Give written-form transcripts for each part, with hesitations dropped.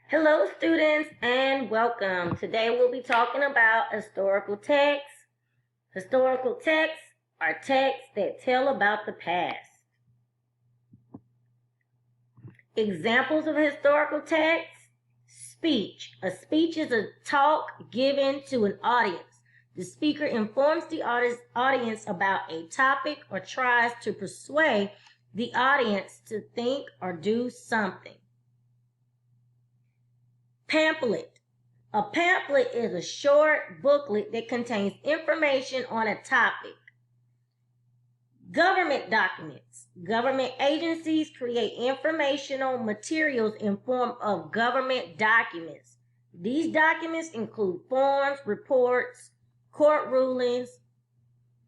Hello, students, and welcome. Today we'll be talking about historical texts. Historical texts are texts that tell about the past. Examples of historical texts: speech. A speech is a talk given to an audience. The speaker informs the audience about a topic or tries to persuade the audience to think or do something. Pamphlet. A pamphlet is a short booklet that contains information on a topic. Government documents. Government agencies create informational materials in form of government documents. These documents include forms, reports, court rulings,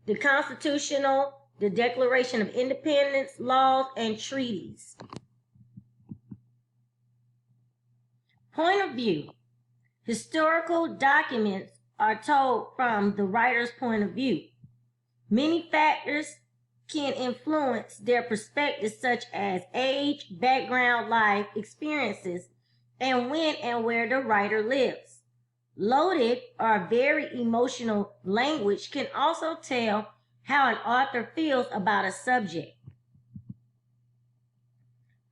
the the Declaration of Independence, laws, and treaties. Point of view. Historical documents are told from the writer's point of view. Many factors can influence their perspective, such as age, background, life experiences, and when and where the writer lives. Loaded or very emotional language can also tell how an author feels about a subject.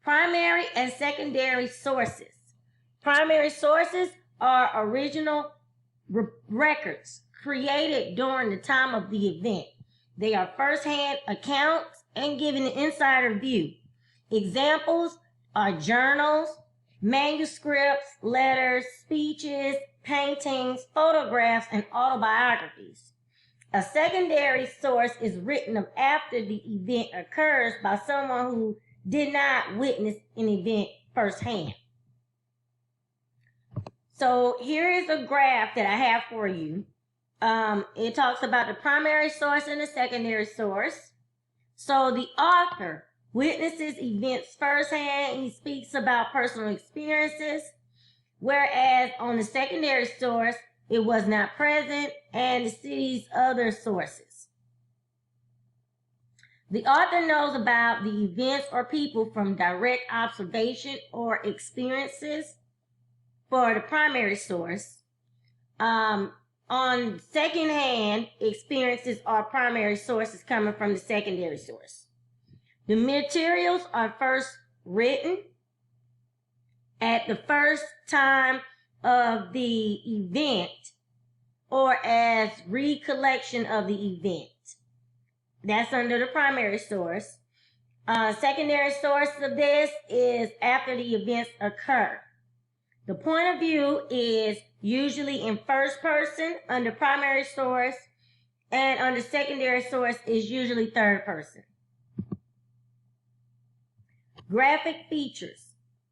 Primary and secondary sources. Primary sources are original records created during the time of the event. They are first-hand accounts and give an insider view. Examples are journals, manuscripts, letters, speeches, paintings, photographs, and autobiographies. A secondary source is written of after the event occurs by someone who did not witness an event firsthand. So here is a graph that I have for you. It talks about the primary source and the secondary source. So the author witnesses events firsthand. He speaks about personal experiences, whereas on the secondary source, it was not present and it sees other sources. The author knows about the events or people from direct observation or experiences for the primary source. On secondhand experiences are primary sources coming from the secondary source. The materials are first written at the first time of the event or as recollection of the event. That's under the primary source. Secondary source of this is after the events occur. The point of view is usually in first person under primary source, and under secondary source is usually third person. Graphic features.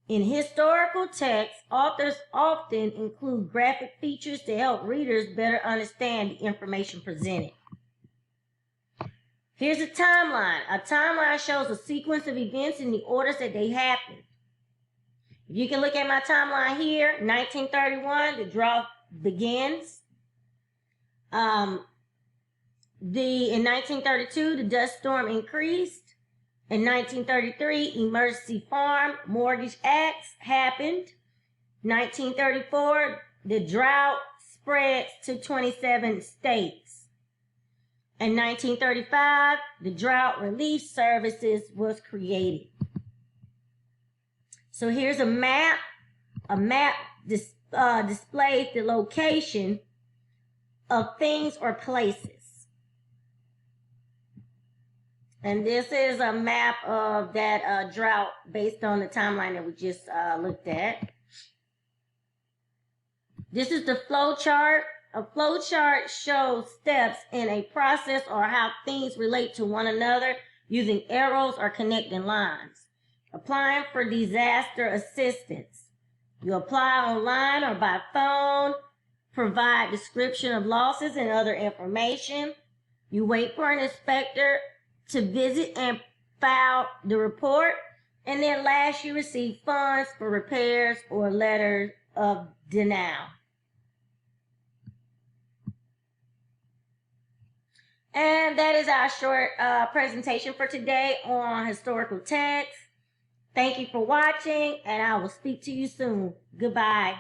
In historical texts, authors often include graphic features to help readers better understand the information presented. Here's a timeline. A timeline shows a sequence of events in the orders that they happen. You can look at my timeline here. 1931, the drought begins. In 1932, the dust storm increased. In 1933, Emergency Farm Mortgage Acts happened. 1934, the drought spreads to 27 states. In 1935, the Drought Relief Services was created. So here's a map. A map displays the location of things or places. And this is a map of that drought based on the timeline that we just looked at. This is the flow chart. A flow chart shows steps in a process or how things relate to one another using arrows or connecting lines. Applying for disaster assistance. You apply online or by phone, provide description of losses and other information. You wait for an inspector to visit and file the report. And then last, you receive funds for repairs or letters of denial. And that is our short presentation for today on historical texts. Thank you for watching, and I will speak to you soon. Goodbye.